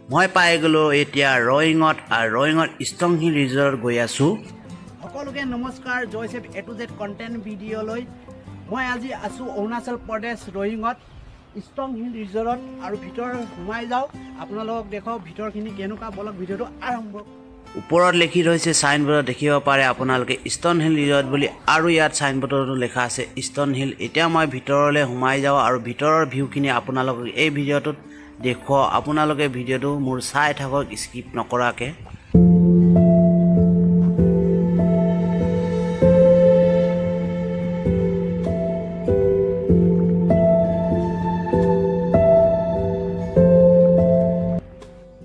মই পাই গলো এতিয়া ৰয়িঙত আৰু ৰয়িঙত ষ্ট্ৰং হিল ৰিজৰ্ট গৈ আছো সকলোকে নমস্কাৰ জয়সেফ এ টু জেড কন্টেন্ট ভিডিঅ'লৈ মই আজি আছো অৰুণাচল প্ৰদেশ ৰয়িঙত ষ্ট্ৰং হিল ৰিজৰ্টত আৰু ভিতৰ সোমাই যাও আপোনালোকক দেখাও ভিতৰখিনি কেনেকুৱা বলক ভিডিঅ'টো আৰম্ভ ওপৰত লিখি ৰৈছে সাইনবোৰ্ডত দেখিব পাৰে আপোনালোকে ষ্ট্ৰং হিল ৰিজৰ্ট বুলি আৰু ইয়াত সাইনবোৰ্ডতো লেখা আছে ষ্ট্ৰং হিল এতিয়া মই ভিতৰলৈ সোমাই যাও আৰু ভিতৰৰ ভিউখিনি আপোনালোকক এই ভিডিঅ'টোত দেখুৱাও আপোনালোকে ভিডিঅ'টো মোৰ চাই থাকক স্কিপ নকৰাকে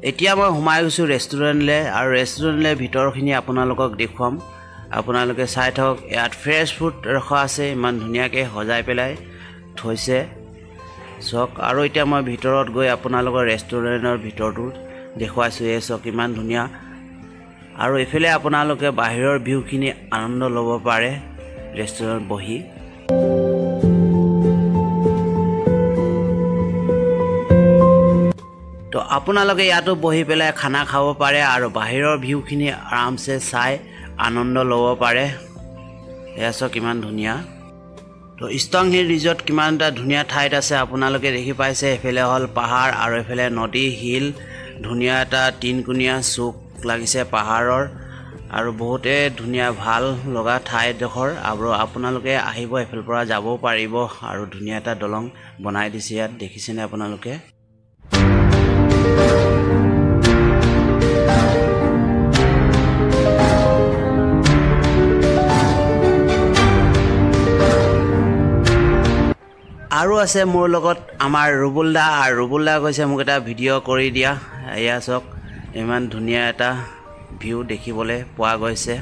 এতিয়া মই সোমাই গৈছো ৰেষ্টুৰেণ্টলৈ আৰু ৰেষ্টুৰেণ্টলৈ ভিতৰখিনি আপোনালোকক দেখুৱাম আপোনালোকে চাই থাকক ইয়াত ফ্ৰেছ ফুড ৰখা আছে ইমান ধুনীয়াকৈ সজাই পেলাই থৈছে চক আৰু এতিয়া মই ভিতৰত গৈ আপোনালোকৰ ৰেষ্টুৰেণ্টৰ ভিতৰটো দেখুৱাইছো এই চক ইমান ধুনীয়া আৰু এফালে আপোনালোকে বাহিৰৰ ভিউখিনি আনন্দ ল'ব পাৰে ৰেষ্টুৰেণ্টত বহি তো আপোনালোকে ইয়াতো বহি পেলাই খানা খাব পাৰে আৰু বাহিৰৰ ভিউখিনি আৰামছে চাই আনন্দ ল'ব পাৰে এয়া চক কিমান ধুনীয়া তো ষ্ট্ৰং হিল ৰিজৰ্ট কিমান এটা ধুনীয়া ঠাইত আছে আপোনালোকে দেখি পাইছে এফালে হ'ল পাহাৰ আৰু এফালে নদী হিল ধুনীয়া এটা তিনকুণীয়া চুক লাগিছে পাহাৰৰ আৰু বহুতে ধুনীয়া ভাল লগা ঠাইডোখৰ আৰু আপোনালোকে আহিব এফালৰ পৰা যাব পাৰিব আৰু ধুনীয়া এটা দলং বনাই দিছে ইয়াত দেখিছেনে আপোনালোকে আৰু আছে মোৰ লগত আমাৰ ৰুবুলদা আৰু ৰুবুলদা কৈছে মোক এটা ভিডিঅ' কৰি দিয়া এয়া চক ইমান ধুনীয়া এটা ভিউ দেখিবলৈ পোৱা গৈছে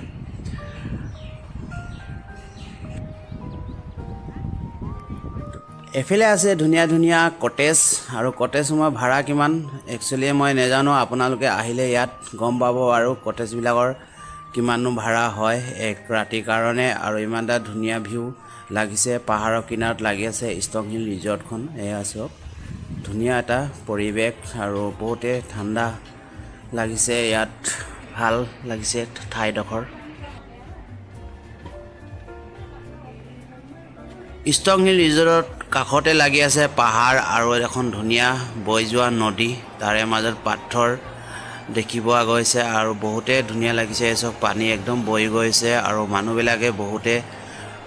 এফালে আছে ধুনীয়া ধুনীয়া কটেজ আৰু কটেজসমূহৰ ভাড়া কিমান একচুৱেলি মই নাজানো আপোনালোকে আহিলে ইয়াত গম পাব আৰু কটেজবিলাকৰ কিমাননো ভাড়া হয় এক ৰাতিৰ কাৰণে আৰু ইমান এটা ধুনীয়া ভিউ লাগিছে পাহাৰৰ কিনাৰত লাগি আছে ষ্ট্ৰং হিল ৰিজৰ্টখন এয়া চক ধুনীয়া এটা পৰিৱেশ আৰু বহুতে ঠাণ্ডা লাগিছে ইয়াত ভাল লাগিছে ঠাইডোখৰ ষ্ট্ৰং হিল ৰিজৰ্টত কাষতে লাগি আছে পাহাৰ আৰু এখন ধুনীয়া বৈ যোৱা নদী তাৰে মাজত পাথৰ দেখি পোৱা গৈছে আৰু বহুতে ধুনীয়া লাগিছে এচক পানী একদম বৈ গৈছে আৰু মানুহবিলাকে বহুতে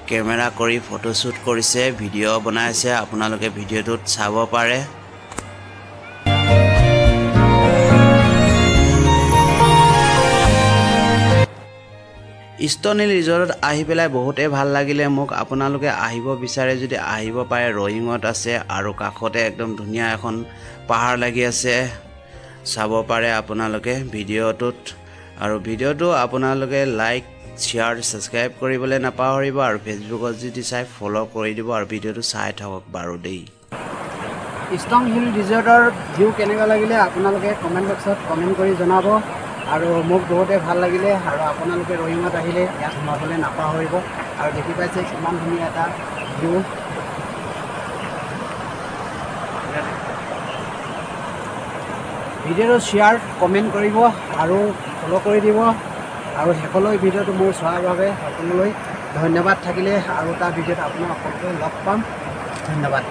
কেমেৰা কৰি ফটোশ্বুট কৰিছে ভিডিঅ' বনাইছে আপোনালোকে ভিডিঅ'টোত চাব পাৰে ষ্ট্ৰং হিল ৰিজৰ্টত আহি পেলাই বহুতে ভাল লাগিলে মোক আপোনালোকে আহিব বিচাৰে যদি আহিব পাৰে ৰয়িঙত আছে আৰু কাষতে একদম ধুনীয়া এখন পাহাৰ লাগি আছে চাব পাৰে আপোনালোকে ভিডিঅ'টোত আৰু ভিডিঅ'টো আপোনালোকে লাইক শ্বেয়াৰ ছাবস্ক্ৰাইব কৰিবলৈ নাপাহৰিব আৰু ফেচবুকত যদি চাই ফ'ল' কৰি দিব আৰু ভিডিঅ'টো চাই থাকক বাৰু দেই ষ্ট্ৰং হিল ৰিজৰ্টৰ ভিউ কেনেকুৱা লাগিলে আপোনালোকে কমেণ্ট বক্সত কমেণ্ট কৰি জনাব আৰু মোক বহুতে ভাল লাগিলে আৰু আপোনালোকে ৰয়িঙত আহিলে ইয়াত সোমাবলৈ নাপাহৰিব আৰু দেখি পাইছে কিমান ধুনীয়া এটা ভিউ ভিডিঅ'টো শ্বেয়াৰ কমেণ্ট কৰিব আৰু ফ'ল' কৰি দিব আৰু শেষলৈ ভিডিঅ'টো মোৰ চোৱাৰ বাবে সকলোলৈ ধন্যবাদ থাকিলে আৰু এটা ভিডিঅ'ত আপোনাক সকলোকে লগ পাম ধন্যবাদ